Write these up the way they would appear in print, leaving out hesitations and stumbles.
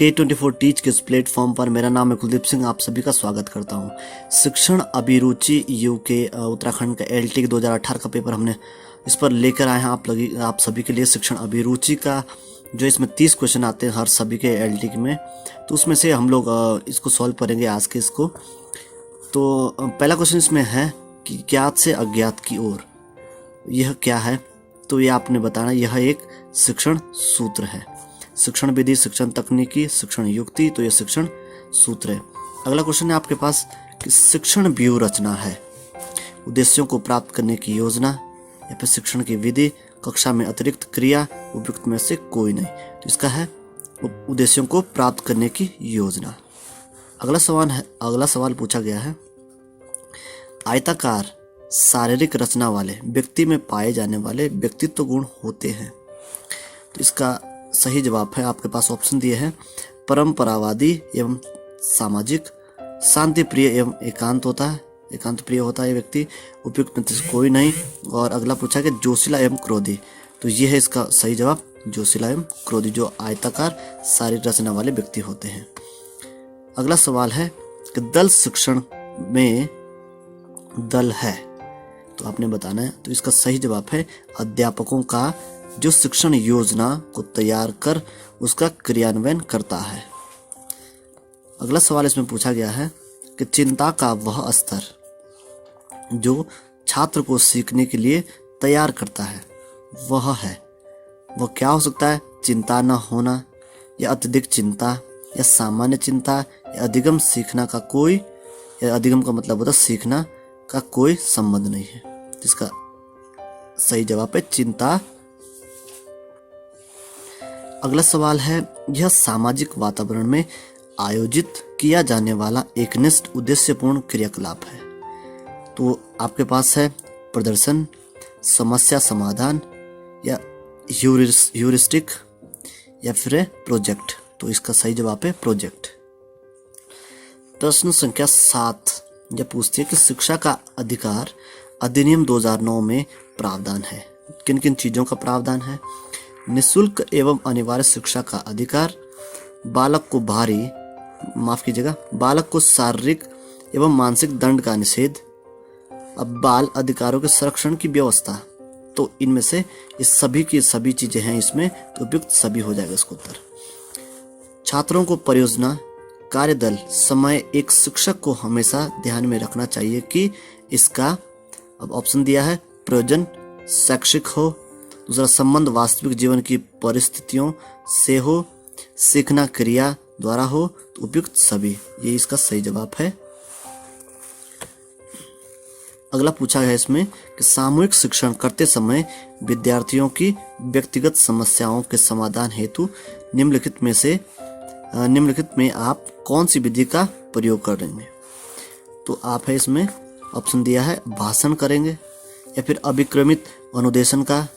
K24 teach के इस platform पर मेरा नाम है कुलदीप सिंह। आप सभी का स्वागत करता हूं। शिक्षण अभिरुचि यूके उत्तराखंड का LT 2018 का पेपर हमने इस पर लेकर आए हैं आप सभी के लिए। शिक्षण अभिरुचि का जो इसमें 30 क्वेश्चन आते हैं हर सभी के LT में, तो उसमें से हम लोग इसको सॉल्व करेंगे आज के इसको। तो पहला क्वेश्चन इसमें है कि ज्ञात से अज्ञात की ओर, यह क्या है? तो ये आपने बताना। यह एक शिक्षण सूत्र है। शिक्षण विधि, शिक्षण तकनीकी, शिक्षण युक्ति, तो यह शिक्षण सूत्र है। अगला क्वेश्चन है आपके पास कि शिक्षण व्यूह रचना है, उद्देश्यों को प्राप्त करने की योजना, या फिर शिक्षण की विधि, कक्षा में अतिरिक्त क्रिया, उपयुक्त में से कोई नहीं। तो इसका है उद्देश्यों को प्राप्त करने की योजना। अगला सवाल पूछा गया है, आयताकार शारीरिक रचना वाले व्यक्ति में पाए जाने वाले व्यक्तित्व गुण होते हैं। तो इसका सही जवाब है, आपके पास ऑप्शन दिए हैं, परंपरावादी एवं सामाजिक, शांति प्रिय एवं एकांत प्रिय होता है व्यक्ति, उपयुक्त में से कोई नहीं, और अगला पूछा कि जोशीला एवं क्रोधी। तो ये है इसका सही जवाब, जोशीला एवं क्रोधी, जो आयताकार शारीरिक रचना वाले व्यक्ति होते हैं। अगला सवाल है कि दल शिक्षण में दल है, तो आपने बताना है। तो इसका सही जवाब है अध्यापकों का जो शिक्षण योजना को तैयार कर उसका क्रियान्वयन करता है। अगला सवाल इसमें पूछा गया है कि चिंता का वह स्तर जो छात्र को सीखने के लिए तैयार करता है, वह क्या हो सकता है? चिंता न होना, या अत्यधिक चिंता, या सामान्य चिंता, या अधिगम सीखना का कोई, या अधिगम का मतलब होता है सीखना का कोई संबंध नहीं है। इसका सही जवाब है चिंता। अगला सवाल है, यह सामाजिक वातावरण में आयोजित किया जाने वाला एकनिष्ठ उद्देश्यपूर्ण क्रियाकलाप है। तो आपके पास है प्रदर्शन, समस्या समाधान, या ह्यूरिस्टिक, या फिर प्रोजेक्ट। तो इसका सही जवाब है प्रोजेक्ट। प्रश्न संख्या 7 यह पूछती है कि शिक्षा का अधिकार अधिनियम 2009 में प्रावधान है। किन किन चीजों का प्रावधान है? निःशुल्क एवं अनिवार्य शिक्षा का अधिकार, बालक को शारीरिक एवं मानसिक दंड का निषेध, अब बाल अधिकारों के संरक्षण की व्यवस्था। तो इनमें से इस सभी की सभी चीजें हैं इसमें, तो उपयुक्त सभी हो जाएगा इसका उत्तर। छात्रों को परियोजना, कार्यदल, समय, एक शिक्षक को हमेशा ध्यान में रखना चाहिए कि इसका अब ऑप्शन दिया है प्रयोजन शैक्षिक हो, दूसरा संबंध वास्तविक जीवन की परिस्थितियों से हो, सीखना क्रिया द्वारा हो, तो उपयुक्त सभी, ये इसका सही जवाब है। अगला पूछा है इसमें कि सामूहिक शिक्षण करते समय विद्यार्थियों की व्यक्तिगत समस्याओं के समाधान हेतु निम्नलिखित में आप कौन सी विधि का प्रयोग करेंगे? तो आप है इसमें ऑप्शन दिया है भाषण करेंगे, या फिर अभिक्रमित अनुदेशन का,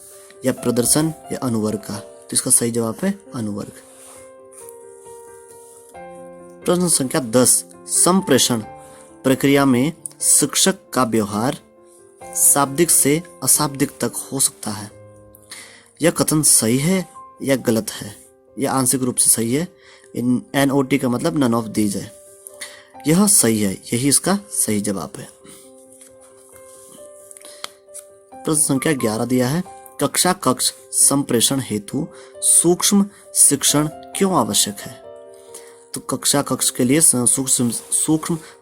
या प्रदर्शन, या अनुवर्ग का। तो इसका सही जवाब है अनुवर्ग। प्रश्न संख्या 10, संप्रेषण प्रक्रिया में शिक्षक का व्यवहार शाब्दिक से अशाब्दिक तक हो सकता है। यह कथन सही है या गलत है? यह आंशिक रूप से सही है। NOT का मतलब नन ऑफ दीज है। यह सही है, यही इसका सही जवाब है। प्रश्न संख्या 11 दिया है, कक्ष संप्रेषण हेतु सूक्ष्म शिक्षण क्यों आवश्यक है? तो कक्ष के लिए सूक्ष्म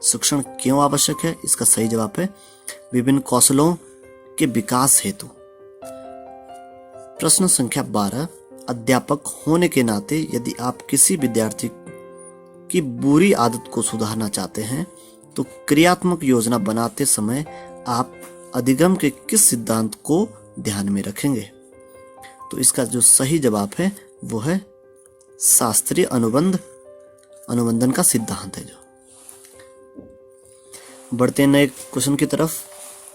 शिक्षण क्यों आवश्यक है? इसका सही जवाब है विभिन्न कौशलों के विकास हेतु। प्रश्न संख्या 12, अध्यापक होने के नाते यदि आप किसी विद्यार्थी की बुरी आदत को सुधारना चाहते हैं तो क्रियात्मक योजना बनाते समय आप अधिगम के किस सिद्धांत को ध्यान में रखेंगे? तो इसका जो सही जवाब है वो है शास्त्रीय अनुबंधन का सिद्धांत है। जो बढ़ते हैं नए क्वेश्चन की तरफ।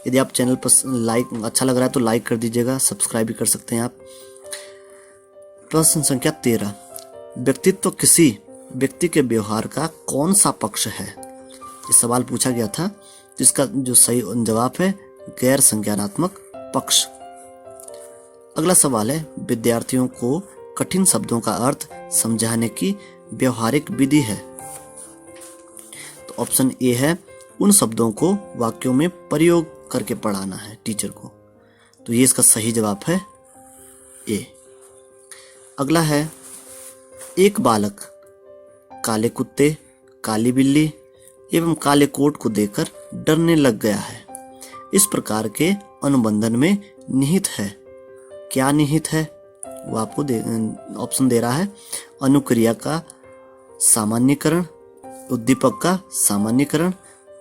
यदि आप चैनल पर अच्छा लग रहा है तो लाइक कर दीजिएगा, सब्सक्राइब भी कर सकते हैं आप। प्रश्न संख्या 13, व्यक्तित्व किसी व्यक्ति के व्यवहार का कौन सा पक्ष है? ये सवाल पूछा गया था, जिसका जो सही जवाब है गैर संज्ञानात्मक पक्ष। अगला सवाल है, विद्यार्थियों को कठिन शब्दों का अर्थ समझाने की व्यवहारिक विधि है? तो ऑप्शन ए है, उन शब्दों को वाक्यों में प्रयोग करके पढ़ाना है टीचर को। तो ये इसका सही जवाब है ए। अगला है, एक बालक काले कुत्ते, काली बिल्ली एवं काले कोट को देखकर डरने लग गया है। इस प्रकार के अनुबंधन में निहित है। क्या निहित है? वो आपको ऑप्शन दे रहा है, अनुक्रिया का सामान्यीकरण, उद्दीपक का सामान्यीकरण,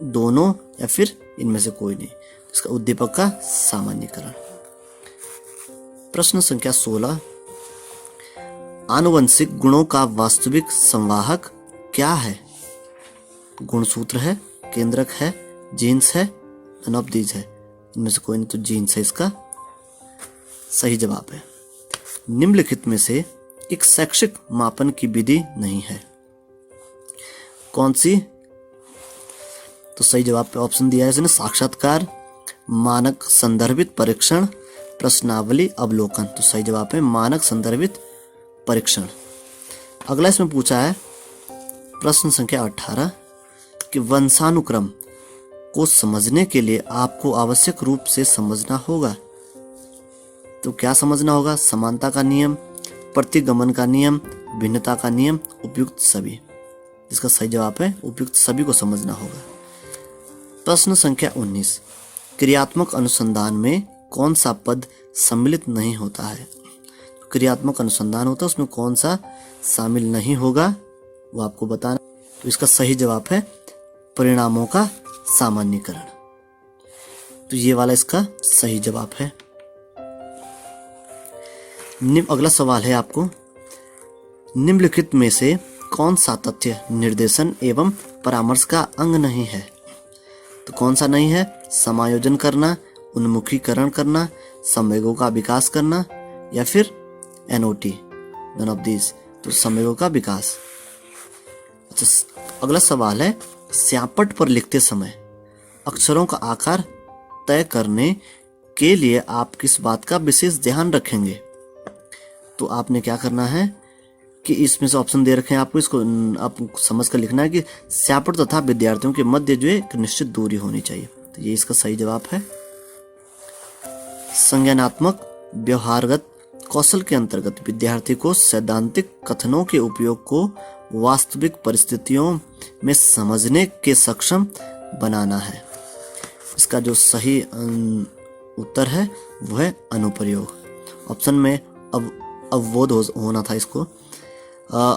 दोनों या फिर इनमें से कोई नहीं। इसका उद्दीपक का सामान्यीकरण। प्रश्न संख्या 16, आनुवंशिक गुणों का वास्तविक संवाहक क्या है? गुणसूत्र है, केंद्रक है, जीन्स है, नन ऑफ दीज है। इनमें से कोई नहीं, तो जीन्स है इसका सही जवाब है। निम्नलिखित में से एक शैक्षिक मापन की विधि नहीं है, कौन सी? तो सही जवाब पे ऑप्शन दिया है इसने, साक्षात्कार, मानक संदर्भित परीक्षण, प्रश्नावली, अवलोकन। तो सही जवाब है मानक संदर्भित परीक्षण। अगला इसमें पूछा है प्रश्न संख्या 18 कि वंशानुक्रम को समझने के लिए आपको आवश्यक रूप से समझना होगा। तो क्या समझना होगा? समानता का नियम, प्रतिगमन का नियम, भिन्नता का नियम, उपयुक्त सभी। इसका सही जवाब है उपयुक्त सभी को समझना होगा। प्रश्न संख्या 19, क्रियात्मक अनुसंधान में कौन सा पद सम्मिलित नहीं होता है? क्रियात्मक अनुसंधान होता है, उसमें कौन सा शामिल नहीं होगा वो आपको बताना। तो इसका सही जवाब है परिणामों का सामान्यीकरण। तो ये वाला इसका सही जवाब है। अगला सवाल है आपको, निम्नलिखित में से कौन सा तथ्य निर्देशन एवं परामर्श का अंग नहीं है? तो कौन सा नहीं है? समायोजन करना, उन्मुखीकरण करना, संवेगों का विकास करना या फिर एनओटी, नन ऑफ दीज। तो संवेगों का विकास। अच्छा, अगला सवाल है, स्यापट पर लिखते समय अक्षरों का आकार तय करने के लिए आप किस बात का विशेष ध्यान रखेंगे? तो आपने क्या करना है कि इसमें से ऑप्शन दे रखे हैं आपको, इसको आप समझ कर लिखना है कि स्यापट तथा विद्यार्थियों के मध्य जो है एक निश्चित दूरी होनी चाहिए। तो ये इसका सही जवाब है। संज्ञानात्मक व्यवहारगत कौशल के अंतर्गत विद्यार्थी को सैद्धांतिक कथनों के उपयोग को वास्तविक परिस्थितियों में समझने के सक्षम बनाना है। इसका जो उत्तर है वो है अनुप्रयोग। ऑप्शन में अवबोध होना था इसको,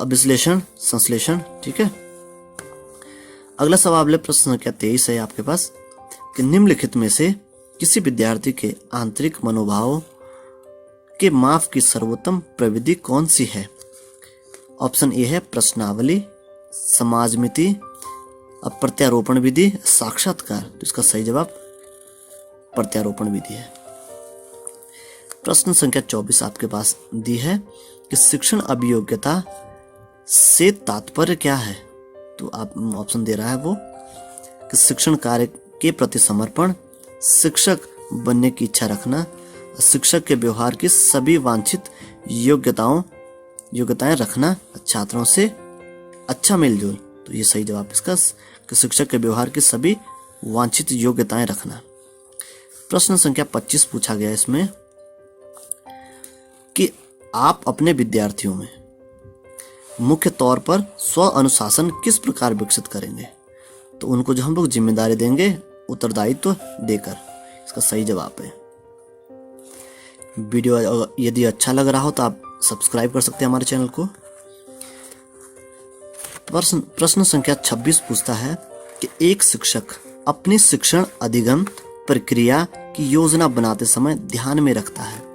विश्लेषण, संश्लेषण। ठीक है। अगला सवाल है प्रश्न संख्या 23 है आपके पास कि निम्नलिखित में से किसी विद्यार्थी के आंतरिक मनोभाव के माप की सर्वोत्तम प्रविधि कौन सी है? ऑप्शन ए है प्रश्नावली, समाजमिति, प्रत्यारोपण विधि, साक्षात्कार। तो इसका सही जवाब प्रत्यारोपण विधि है। प्रश्न संख्या 24 आपके पास दी है कि शिक्षण अभियोग्यता से तात्पर्य क्या है? तो आप ऑप्शन दे रहा है वो कि शिक्षण कार्य के प्रति समर्पण, शिक्षक बनने की इच्छा रखना, शिक्षक के व्यवहार की सभी वांछित योग्यताएं रखना, छात्रों से अच्छा मेलजोल। तो ये सही जवाब इसका कि शिक्षक के व्यवहार की सभी वांछित योग्यताएं रखना। प्रश्न संख्या 25 पूछा गया इसमें कि आप अपने विद्यार्थियों में मुख्य तौर पर स्व अनुशासन किस प्रकार विकसित करेंगे? तो उनको जो हम लोग जिम्मेदारी देंगे उत्तरदायित्व देकर। इसका सही जवाब है। वीडियो यदि अच्छा लग रहा हो तो आप सब्सक्राइब कर सकते हैं हमारे चैनल को। प्रश्न संख्या 26 पूछता है कि एक शिक्षक अपनी शिक्षण अधिगम प्रक्रिया की योजना बनाते समय ध्यान में रखता है।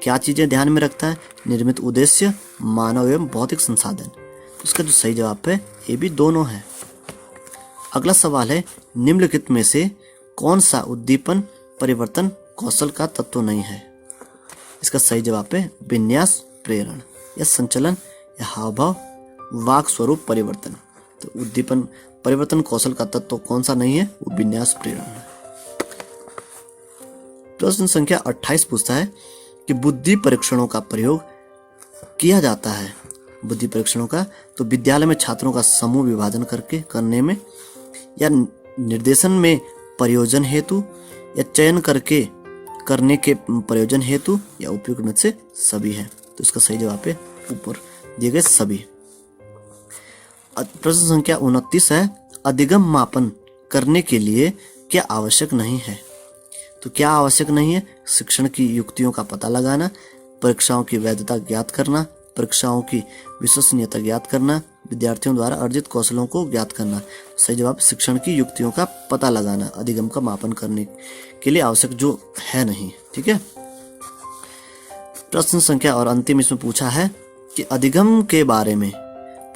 क्या चीजें ध्यान में रखता है? निर्मित उद्देश्य, मानव एवं भौतिक संसाधन। इसका जो सही जवाब है ये भी दोनों है। अगला सवाल है निम्नलिखित में से कौन सा उद्दीपन परिवर्तन कौशल का तत्व नहीं है? इसका सही जवाब है विन्यास प्रेरण या संचलन या हाव भाव वाक स्वरूप परिवर्तन। तो उद्दीपन परिवर्तन कौशल का तत्व कौन सा नहीं है? वो विन्यास प्रेरण है। प्रश्न संख्या 28 पूछता है कि बुद्धि परीक्षणों का प्रयोग किया जाता है बुद्धि परीक्षणों का, तो विद्यालय में छात्रों का समूह विभाजन करने में, या निर्देशन में प्रयोजन हेतु, या चयन करने के प्रयोजन हेतु, या उपयुक्त में से सभी है। तो इसका सही जवाब है ऊपर दिए गए सभी। प्रश्न संख्या 29 है, अधिगम मापन करने के लिए क्या आवश्यक नहीं है? तो क्या आवश्यक नहीं है? शिक्षण की युक्तियों का पता लगाना, परीक्षाओं की वैधता ज्ञात करना, परीक्षाओं की विश्वसनीयता ज्ञात करना, विद्यार्थियों द्वारा अर्जित कौशलों को ज्ञात करना। सही जवाब शिक्षण की युक्तियों का पता लगाना, अधिगम का मापन करने के लिए आवश्यक जो है नहीं। ठीक है। प्रश्न संख्या और अंतिम इसमें पूछा है कि अधिगम के बारे में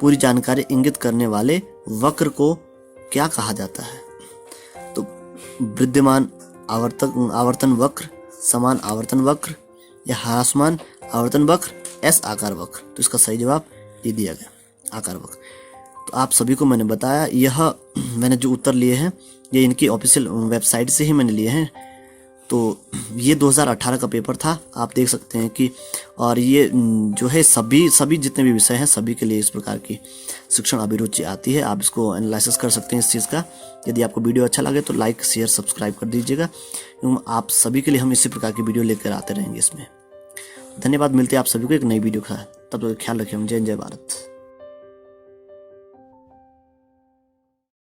पूरी जानकारी इंगित करने वाले वक्र को क्या कहा जाता है? तो विद्यमान आवर्तन वक्र, समान आवर्तन वक्र, या ह्रासमान आवर्तन वक्र, एस आकार वक्र। तो इसका सही जवाब ये दिया गया, आकार वक्र। तो आप सभी को मैंने बताया, यह मैंने जो उत्तर लिए हैं ये इनकी ऑफिशियल वेबसाइट से ही मैंने लिए हैं। तो ये 2018 का पेपर था, आप देख सकते हैं कि, और ये जो है सभी जितने भी विषय हैं सभी के लिए इस प्रकार की शिक्षण अभिरुचि आती है। आप इसको एनालिसिस कर सकते हैं इस चीज़ का। यदि आपको वीडियो अच्छा लगे तो लाइक शेयर सब्सक्राइब कर दीजिएगा। आप सभी के लिए हम इसी प्रकार की वीडियो लेकर आते रहेंगे इसमें। धन्यवाद। मिलते हैं आप सभी को एक नई वीडियो का। तब तक ख्याल रखें। जय जय भारत।